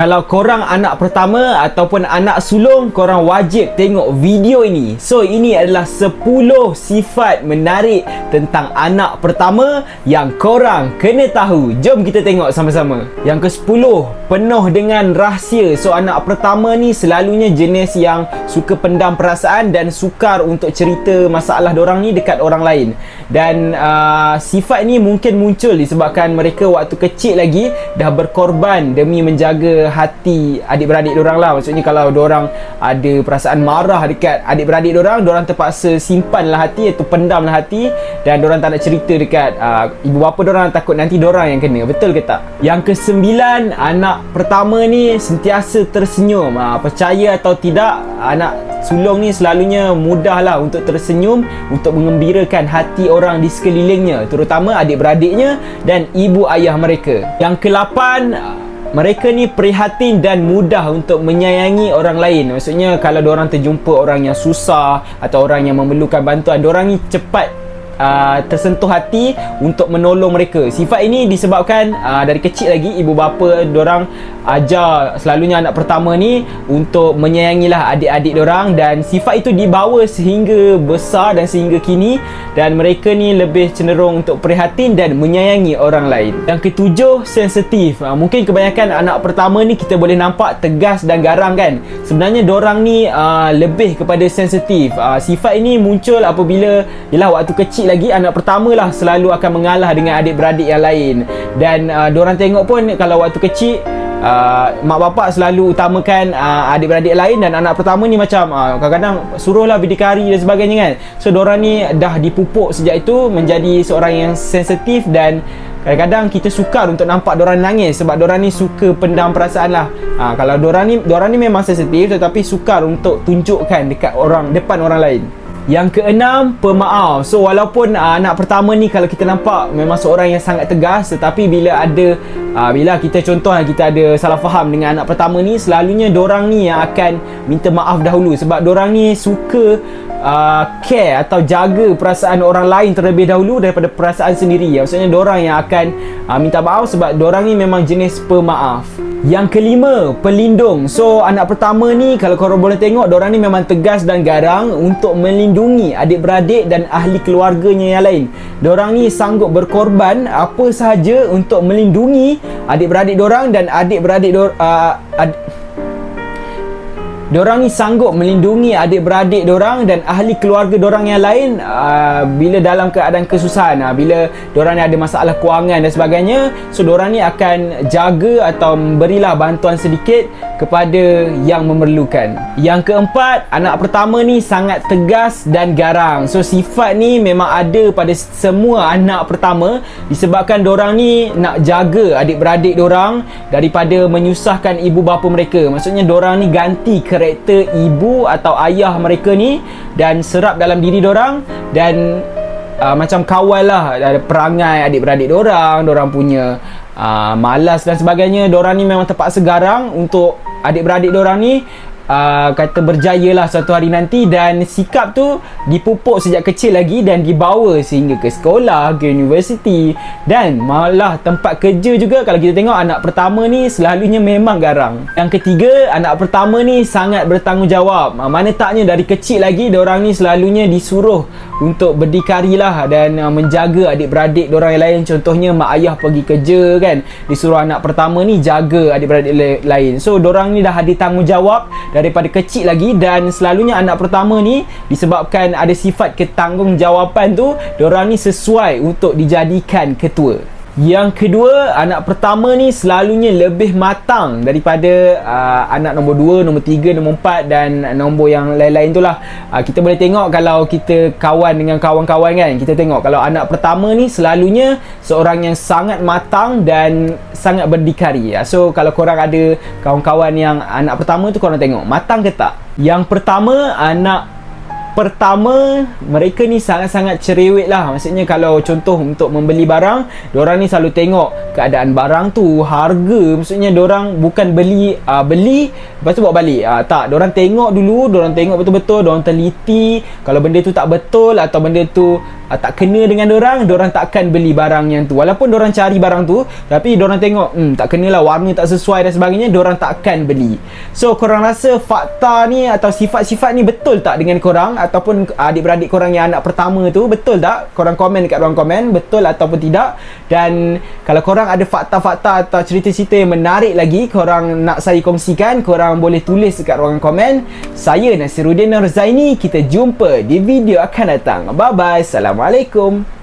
Kalau korang anak pertama ataupun anak sulung, korang wajib tengok video ini. So, ini adalah 10 sifat menarik tentang anak pertama yang korang kena tahu. Jom kita tengok sama-sama. Yang ke-10, penuh dengan rahsia. So, anak pertama ni selalunya jenis yang suka pendam perasaan dan sukar untuk cerita masalah dorang ni dekat orang lain. Dan sifat ni mungkin muncul disebabkan mereka waktu kecil lagi dah berkorban demi menjaga hati adik-beradik dorang lah. Maksudnya kalau dorang ada perasaan marah dekat adik-beradik dorang terpaksa simpanlah hati atau pendamlah hati dan dorang tak nak cerita dekat ibu bapa dorang, takut nanti dorang yang kena. Betul ke tak? Yang ke-9, anak pertama ni sentiasa tersenyum. Percaya atau tidak, anak sulung ni selalunya mudahlah untuk tersenyum, untuk mengembirakan hati orang di sekelilingnya, terutama adik-beradiknya dan ibu ayah mereka. Yang ke-8, mereka ni prihatin dan mudah untuk menyayangi orang lain. Maksudnya kalau diorang terjumpa orang yang susah atau orang yang memerlukan bantuan, diorang ni cepat tersentuh hati untuk menolong mereka. Sifat ini disebabkan dari kecil lagi ibu bapa diorang ajar selalunya anak pertama ni untuk menyayangilah adik-adik diorang, dan sifat itu dibawa sehingga besar dan sehingga kini, dan mereka ni lebih cenderung untuk prihatin dan menyayangi orang lain. Yang ke-7, sensitif. Mungkin kebanyakan anak pertama ni kita boleh nampak tegas dan garang kan. Sebenarnya diorang ni lebih kepada sensitif. Sifat ini muncul apabila waktu kecil lagi anak pertama lah selalu akan mengalah dengan adik-beradik yang lain, dan diorang tengok pun kalau waktu kecil mak bapak selalu utamakan adik-beradik lain, dan anak pertama ni macam kadang-kadang suruhlah berdikari dan sebagainya kan. So diorang ni dah dipupuk sejak itu menjadi seorang yang sensitif, dan kadang-kadang kita sukar untuk nampak diorang nangis sebab diorang ni suka pendam perasaan lah. Kalau diorang ni memang sensitif tetapi sukar untuk tunjukkan dekat depan orang lain. Yang ke-6, pemaaf. So walaupun anak pertama ni kalau kita nampak memang seorang yang sangat tegas, tetapi bila kita contohnya kita ada salah faham dengan anak pertama ni, selalunya dorang ni yang akan minta maaf dahulu sebab dorang ni suka care atau jaga perasaan orang lain terlebih dahulu daripada perasaan sendiri. Maksudnya dorang yang akan minta maaf sebab dorang ni memang jenis pemaaf. Yang ke-5, pelindung. So anak pertama ni kalau korang boleh tengok, dorang ni memang tegas dan garang untuk melindungi adik-beradik dan ahli keluarganya yang lain. Dorang ni sanggup berkorban apa sahaja untuk melindungi adik-beradik dorang dan adik-beradik dorang ni sanggup melindungi adik-beradik dorang dan ahli keluarga dorang yang lain bila dalam keadaan kesusahan, bila dorang ni ada masalah kewangan dan sebagainya. So dorang ni akan jaga atau berilah bantuan sedikit kepada yang memerlukan. Yang ke-4, anak pertama ni sangat tegas dan garang. So sifat ni memang ada pada semua anak pertama disebabkan dorang ni nak jaga adik-beradik dorang daripada menyusahkan ibu bapa mereka. Maksudnya dorang ni ganti karakter ibu atau ayah mereka ni dan serap dalam diri dorang, dan macam kawal lah perangai adik-beradik dorang punya malas dan sebagainya. Dorang ni memang terpaksa garang untuk adik-beradik dorang ni kata berjaya lah suatu hari nanti, dan sikap tu dipupuk sejak kecil lagi dan dibawa sehingga ke sekolah, ke universiti, dan malah tempat kerja juga. Kalau kita tengok anak pertama ni selalunya memang garang. Yang ketiga, anak pertama ni sangat bertanggungjawab. Mana taknya dari kecil lagi diorang ni selalunya disuruh untuk berdikari lah dan menjaga adik-beradik diorang yang lain. Contohnya mak ayah pergi kerja kan, disuruh anak pertama ni jaga adik-beradik lain. So diorang ni dah ada tanggungjawab daripada kecil lagi, dan selalunya anak pertama ni disebabkan ada sifat ketanggungjawatan tu, diorang ni sesuai untuk dijadikan ketua. Yang kedua, anak pertama ni selalunya lebih matang daripada anak nombor 2, nombor 3, nombor 4 dan nombor yang lain-lain tu lah. Kita boleh tengok kalau kita kawan dengan kawan-kawan kan, kita tengok kalau anak pertama ni selalunya seorang yang sangat matang dan sangat berdikari. So kalau korang ada kawan-kawan yang anak pertama tu, korang tengok matang ke tak? Yang pertama, anak pertama mereka ni sangat-sangat cerewet lah. Maksudnya kalau contoh untuk membeli barang, diorang ni selalu tengok keadaan barang tu, harga. Maksudnya diorang bukan beli lepas tu bawa balik. Tak, diorang tengok dulu, diorang tengok betul-betul, diorang teliti. Kalau benda tu tak betul atau benda tu tak kena dengan dorang takkan beli barang yang tu. Walaupun dorang cari barang tu, tapi dorang tengok tak kenalah, warna tak sesuai dan sebagainya, dorang takkan beli. So korang rasa fakta ni atau sifat-sifat ni betul tak dengan korang ataupun adik-beradik korang yang anak pertama tu? Betul tak? Korang komen dekat ruang komen betul ataupun tidak. Dan kalau korang ada fakta-fakta atau cerita-cerita yang menarik lagi korang nak saya kongsikan, korang boleh tulis dekat ruang komen. Saya Nasiruddin Nurzaini, kita jumpa di video akan datang. Bye bye. Assalamualaikum.